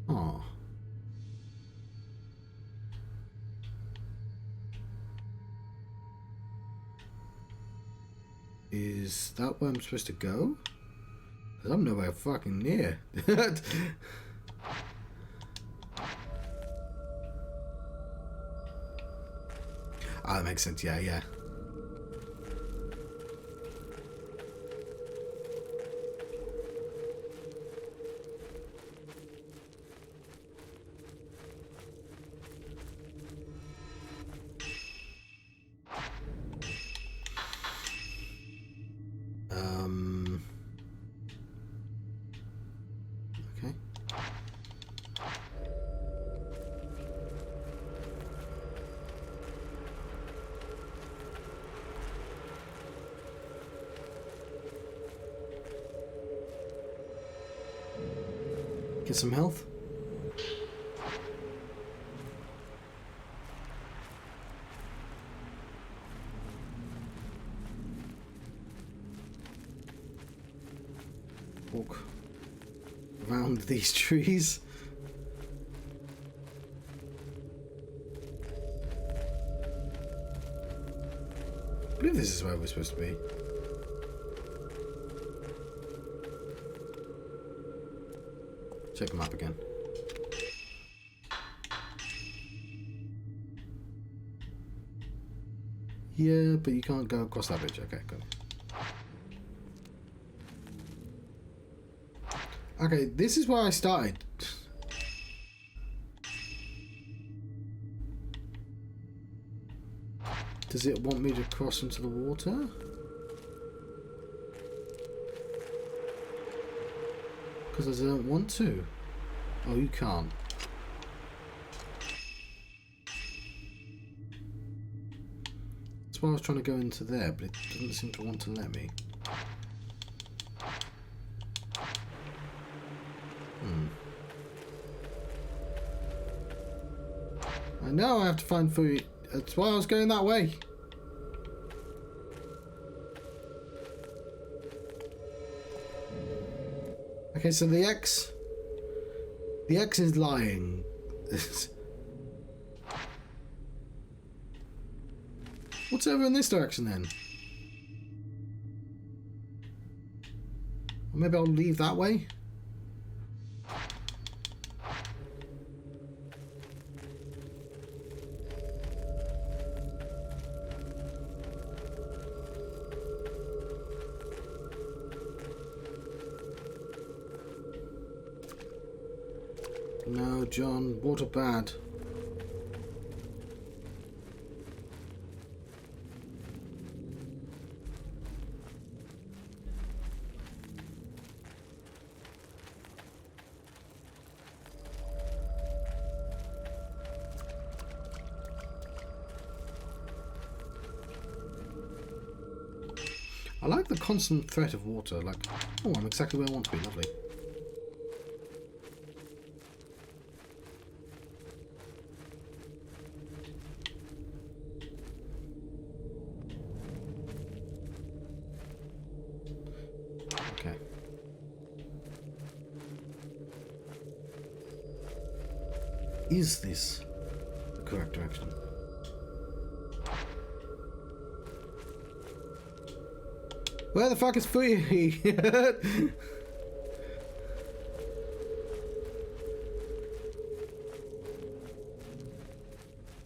Oh. Is that where I'm supposed to go? 'Cause I'm nowhere fucking near. Ah, that makes sense. Yeah. Get some health. Walk around these trees. I believe this is where we're supposed to be. Check the map again. Yeah, but you can't go across that bridge. Okay, good. Okay, this is where I started. Does it want me to cross into the water? Because I don't want to. Oh, you can't. That's why I was trying to go into there, but it doesn't seem to want to let me. I know I have to find food. That's why I was going that way. Okay, so the X is lying. What's over in this direction then? Or maybe I'll leave that way. No, John, water bad. I like the constant threat of water, like, oh, I'm exactly where I want to be, lovely. Okay. Is this the correct direction? Where the fuck is Fuyi?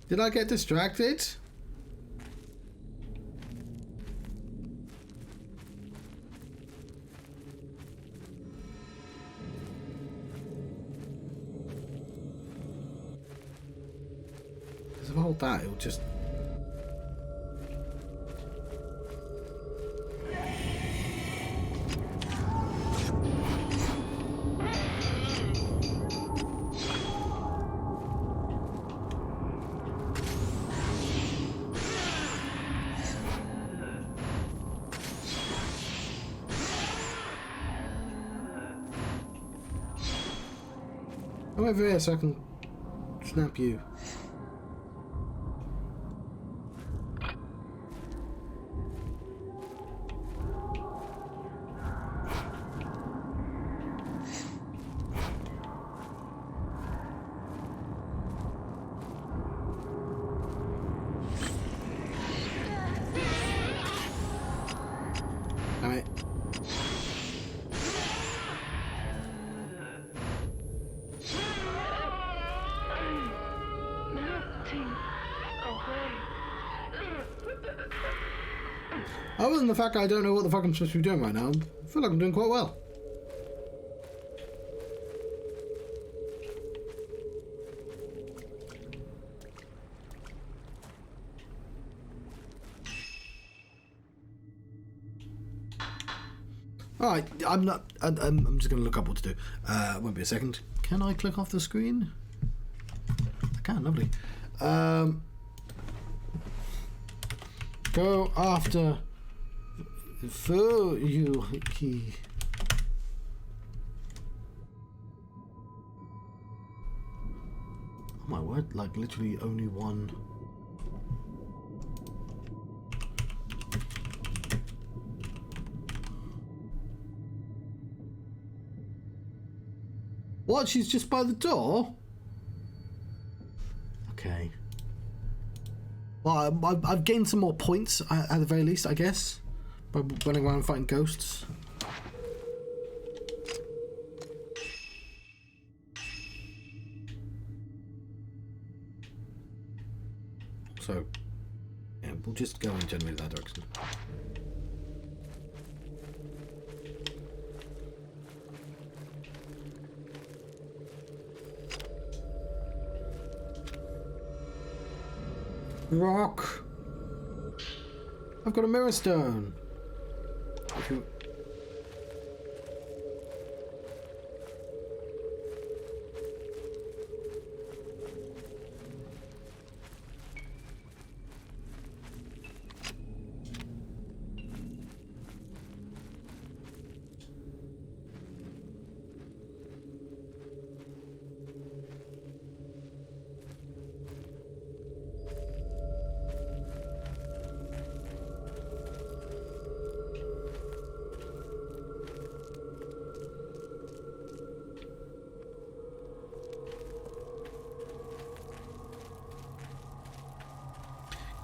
Did I get distracted? Because if I hold that, it'll just... I'm over here so I can snap you. Alright. Other than the fact I don't know what the fuck I'm supposed to be doing right now, I feel like I'm doing quite well. Alright, I'm just going to look up what to do. Won't be a second. Can I click off the screen? I can, lovely. Go after Fuyi. Oh my word, like literally only one. What? She's just by the door? Okay. Well, I've gained some more points, at the very least, I guess, by running around fighting ghosts. So, yeah, we'll just go in generally that direction. Rock! I've got a mirror stone! If you...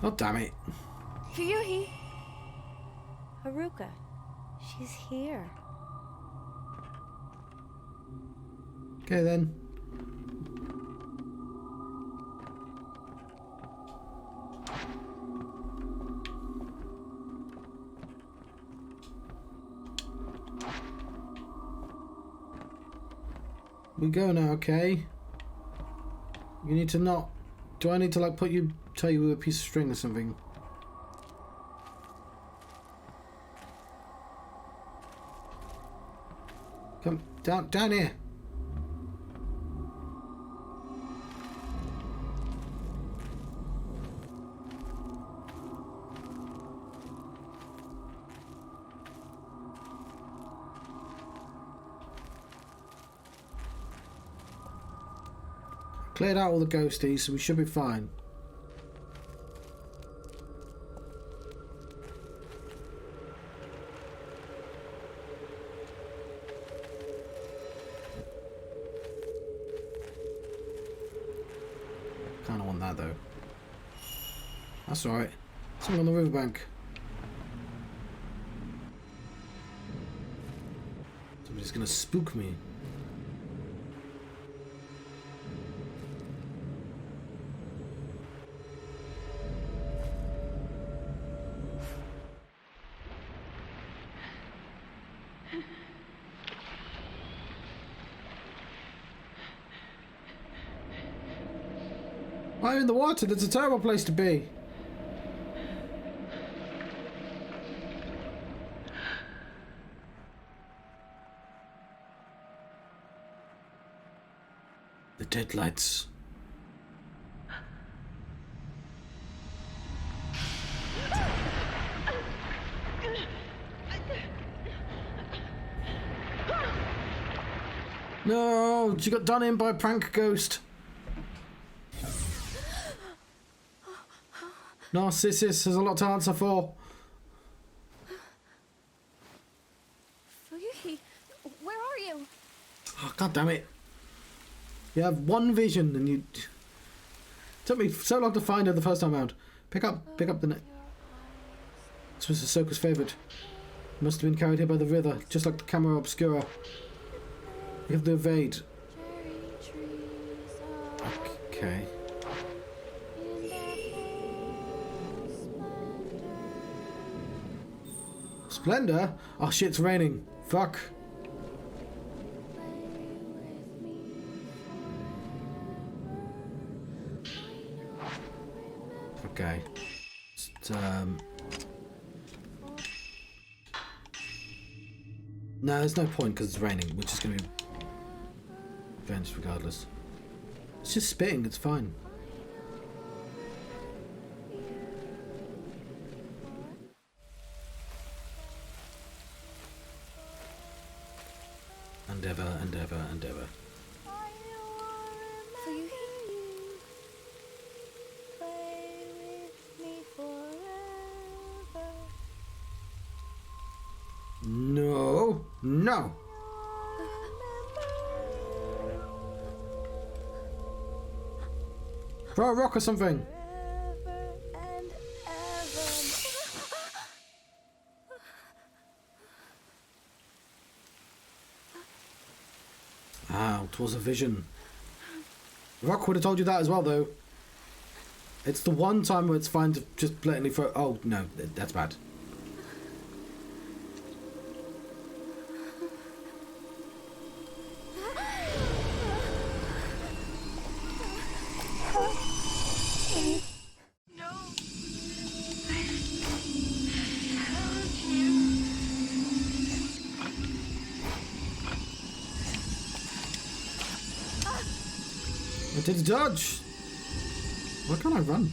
God damn it. Ryuhi! Haruka. She's here. Okay then. We go now, okay? You need to not... Do I need to like tie you with a piece of string or something? Come down here. Cleared out all the ghosties, so we should be fine. Kinda want that though. That's alright. Something on the riverbank. Somebody's gonna spook me. Why in the water? That's a terrible place to be. The deadlights. No, she got done in by a prank ghost. Narcissus has a lot to answer for. Ryuhi, where are you? Oh, God damn it. You have one vision and you... Took me so long to find her the first time out. Pick up the net. This was Hisoka's favourite. Must have been carried here by the river, just like the camera obscura. We have to evade. Okay. Splendor? Oh shit, it's raining. Fuck. Okay. Just, no, there's no point because it's raining. We're just going to be avenged regardless. It's just spitting, it's fine. And ever and ever and ever. Ryuhi? no! Throw a rock or something! Forever and ever. Ah, 'twas a vision. Rock would have told you that as well, though. It's the one time where it's fine to just blatantly throw... Oh, no, that's bad. I did a dodge! Why can't I run?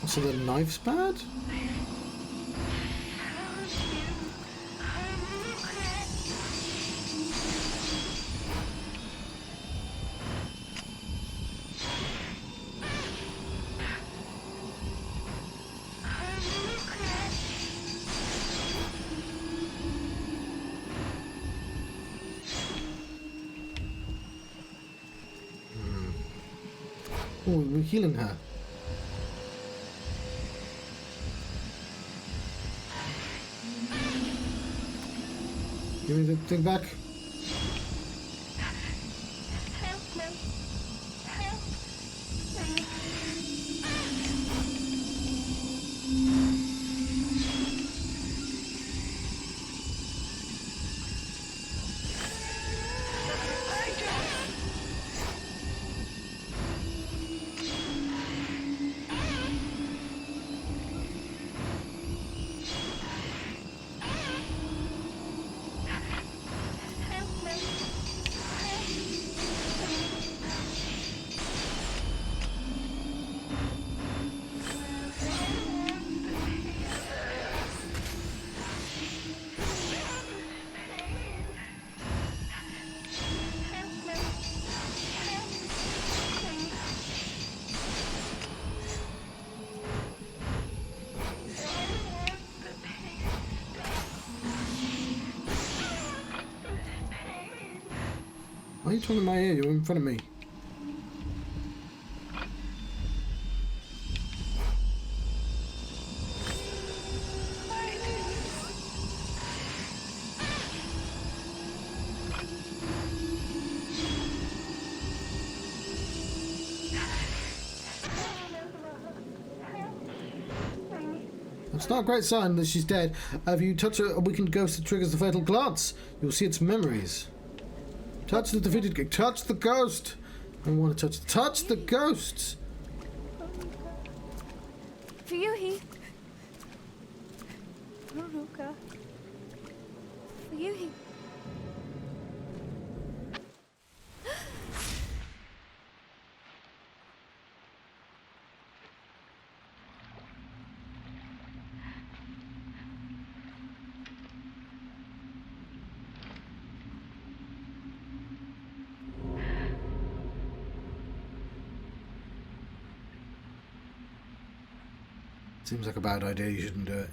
So the knife's bad? Oh, we're healing her. Give me the thing back. Why are you talking in my ear? You're in front of me. It's not a great sign that she's dead. If you touch a weakened ghost that triggers the fatal glance, you'll see its memories. Touch the defeated ghost. Touch the ghost! I want to touch the ghosts! Ryuhi. Haruka. Ryuhi. Seems like a bad idea, you shouldn't do it.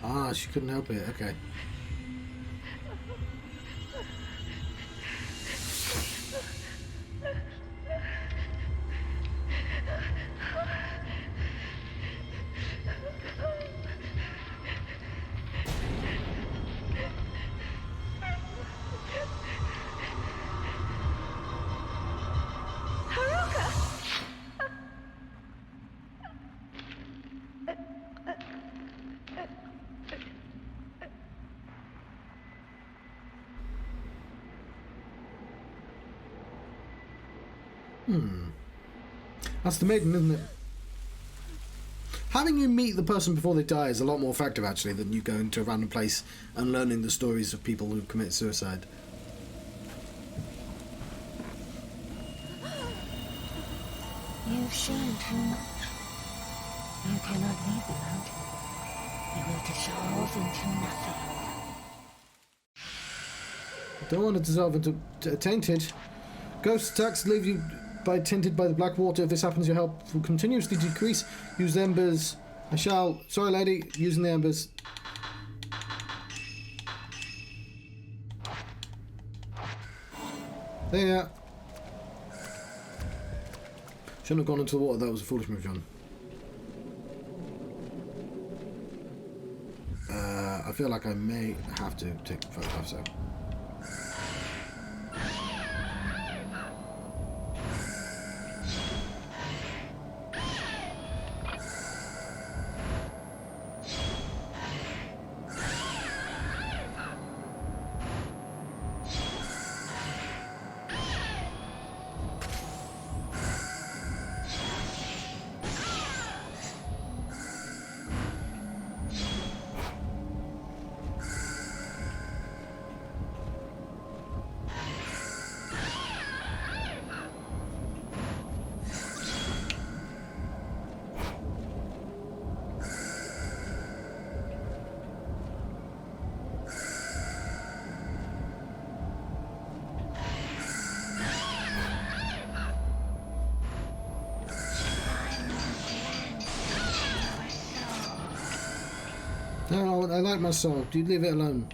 Ah, she couldn't help it, okay. That's the Maiden, isn't it? Having you meet the person before they die is a lot more effective, actually, than you going to a random place and learning the stories of people who commit suicide. You've shown too much. You cannot leave the mountain. You will dissolve into nothing. Don't want to dissolve into tainted. Ghost attacks leave you tainted by the black water. If this happens, your health will continuously decrease. Use the embers. I shall. Sorry, lady. Using the embers. There. Shouldn't have gone into the water. That was a foolish move, John. I feel like I may have to take photographs, so. No, I like my soul. Do you leave it alone?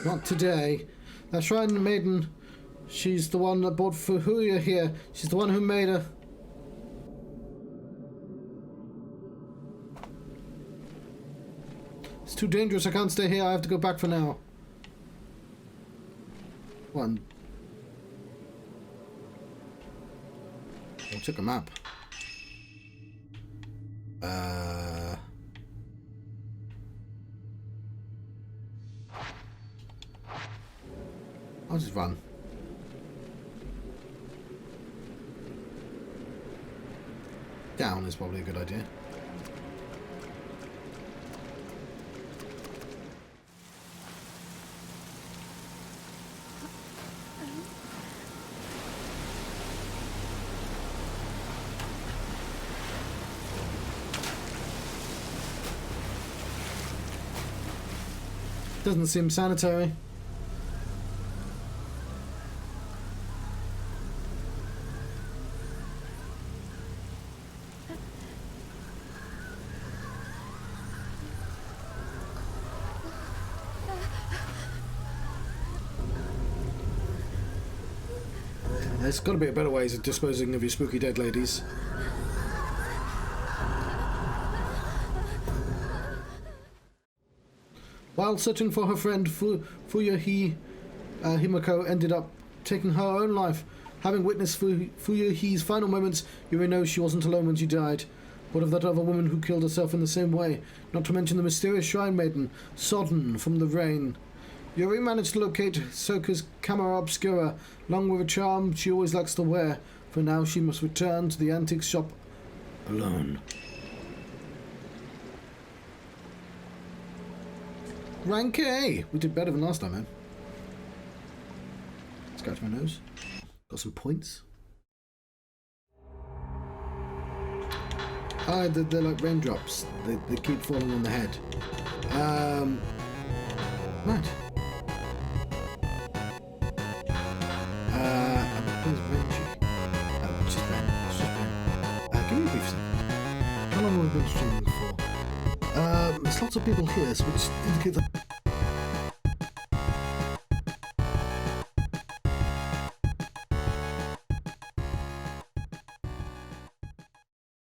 Not today. That shrine maiden, she's the one that brought Fuhuya here. She's the one who made her. It's too dangerous. I can't stay here. I have to go back for now. One. I'll check a map. I'll just run. Down is probably a good idea. Doesn't seem sanitary. There's got to be a better ways of disposing of your spooky dead ladies. While searching for her friend, Himako ended up taking her own life. Having witnessed Fuyohi's final moments, Yuri knows she wasn't alone when she died. What of that other woman who killed herself in the same way? Not to mention the mysterious shrine maiden, sodden from the rain. Yuri managed to locate Hisoka's camera obscura, along with a charm she always likes to wear. For now, she must return to the antique shop alone. Rank A! We did better than last time, man. Scratch my nose. Got some points. Ah, they're like raindrops. They keep falling on the head. Right. Give me a brief second. How long have we been streaming for? There's lots of people here, so which indicates that